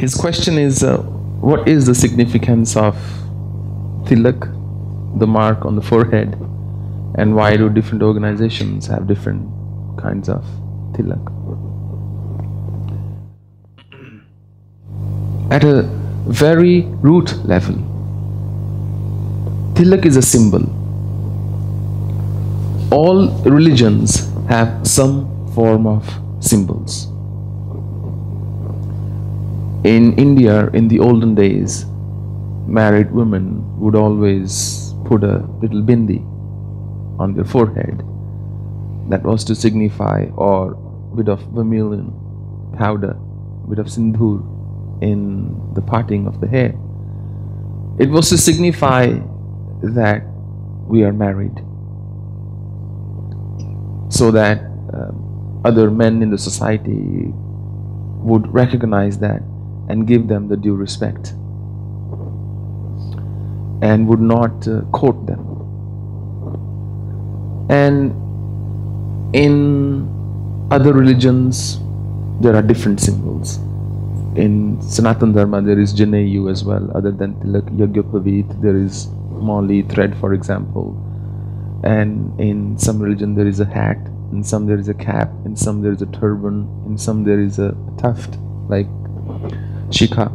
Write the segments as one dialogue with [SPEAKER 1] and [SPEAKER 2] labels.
[SPEAKER 1] His question is, what is the significance of tilak, the mark on the forehead, and why do different organizations have different kinds of tilak? At a very root level, tilak is a symbol. All religions have some form of symbols. In India, in the olden days, married women would always put a little bindi on their forehead. That was to signify, or a bit of vermilion powder, a bit of sindoor in the parting of the hair. It was to signify that we are married, so that other men in the society would recognize that and give them the due respect and would not quote them. And in other religions there are different symbols. In sanatan dharma there is janeu as well. Other than tilak, yagyapavit, there is mauli, thread for example. And in some religion there is a hat, in some there is a cap, in some there is a turban, in some there is a tuft like shikha.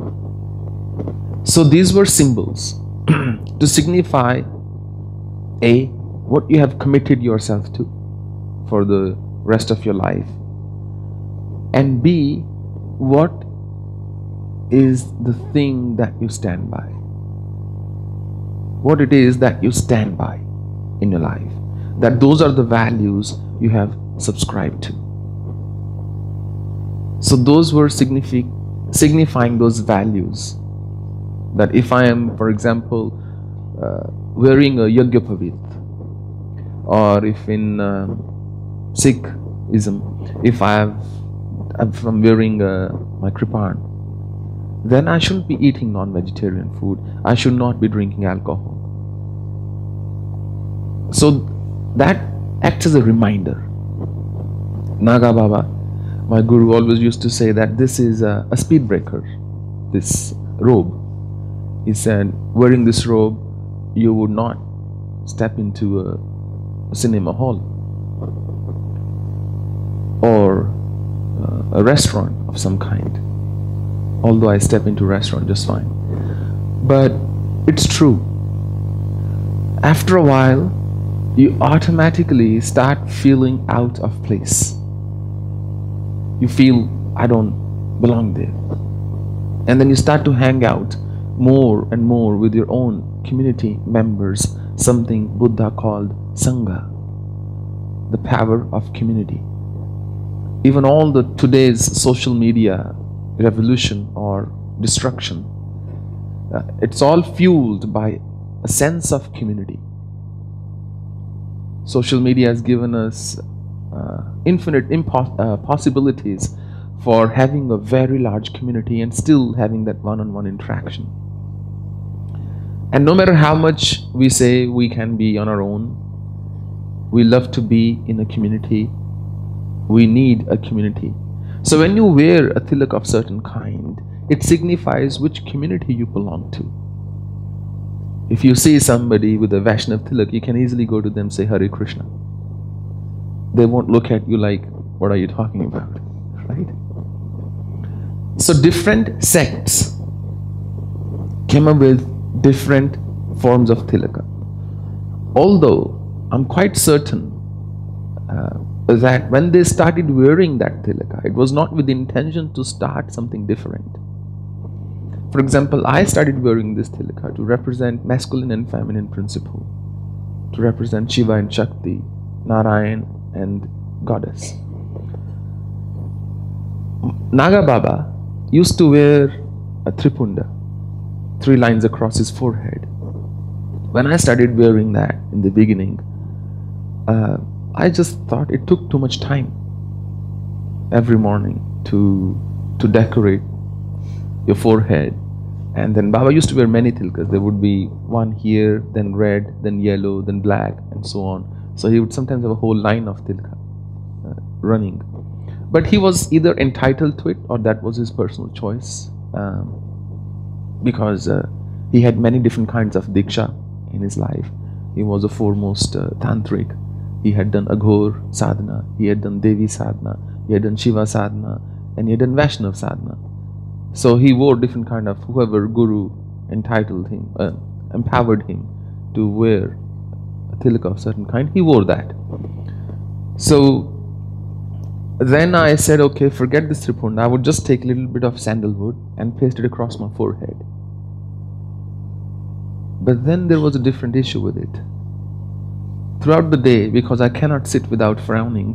[SPEAKER 1] So these were symbols to signify A, what you have committed yourself to for the rest of your life, and B, what is the thing that you stand by, what it is that you stand by in your life, that those are the values you have subscribed to. So those were signifying those values, that if I am, for example, wearing a yagyapavit, or if in Sikhism, if I'm wearing my kripan, then I shouldn't be eating non-vegetarian food, I should not be drinking alcohol. So that acts as a reminder. Naga Baba, my guru, always used to say that this is a speed breaker, this robe. He said, wearing this robe, you would not step into a cinema hall or a restaurant of some kind. Although I step into a restaurant just fine. But it's true. After a while, you automatically start feeling out of place. You feel, I don't belong there. And then you start to hang out more and more with your own community members, something Buddha called Sangha, the power of community. Even all the today's social media revolution or destruction, it's all fueled by a sense of community. Social media has given us infinite possibilities for having a very large community and still having that one-on-one interaction. And no matter how much we say we can be on our own, we love to be in a community. We need a community. So when you wear a tilak of certain kind, it signifies which community you belong to. If you see somebody with a Vaishnav tilak, you can easily go to them and say Hare Krishna. They won't look at you like, what are you talking about? Right? So different sects came up with different forms of tilaka. Although I'm quite certain that when they started wearing that tilaka, it was not with the intention to start something different. For example, I started wearing this tilaka to represent masculine and feminine principle, to represent Shiva and Shakti, Narayan and Goddess. Naga Baba used to wear a tripunda, 3 lines across his forehead. When I started wearing that in the beginning, I just thought it took too much time every morning to decorate your forehead. And then Baba used to wear many tilkas. There would be one here, then red, then yellow, then black, and so on. So he would sometimes have a whole line of tilka running. But he was either entitled to it or that was his personal choice. because he had many different kinds of diksha in his life. He was a foremost tantric. He had done Aghor sadhana, he had done Devi sadhana, he had done Shiva sadhana, and he had done Vaishnav sadhana. So he wore different kind of, whoever guru entitled him, empowered him to wear a tilaka of certain kind, he wore that. So then I said, okay, forget this tripunda. I would just take a little bit of sandalwood and paste it across my forehead. But then there was a different issue with it. Throughout the day, because I cannot sit without frowning,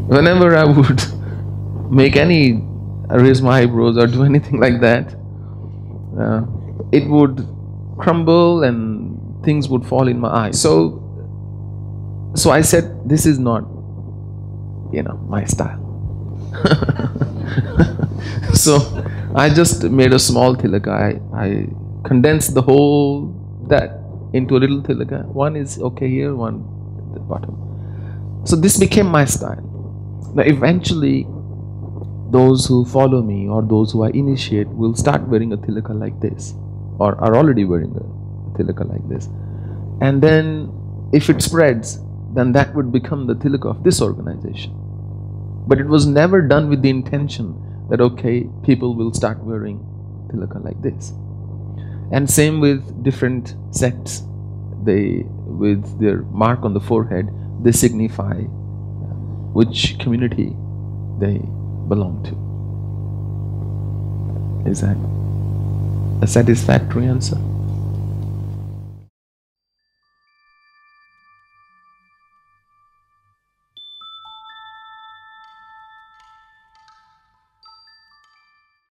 [SPEAKER 1] whenever I would raise my eyebrows or do anything like that, it would crumble and things would fall in my eyes. So I said, this is not, my style. So I just made a small tilaka. I condensed the whole that into a little tilaka. One is okay here, one at the bottom. So this became my style. Now eventually, those who follow me or those who I initiate will start wearing a tilaka like this, or are already wearing a tilaka like this. And then if it spreads, then that would become the tilaka of this organization. But it was never done with the intention that, okay, people will start wearing tilaka like this. And same with different sects. They, with their mark on the forehead, they signify which community they belong to. Is that a satisfactory answer?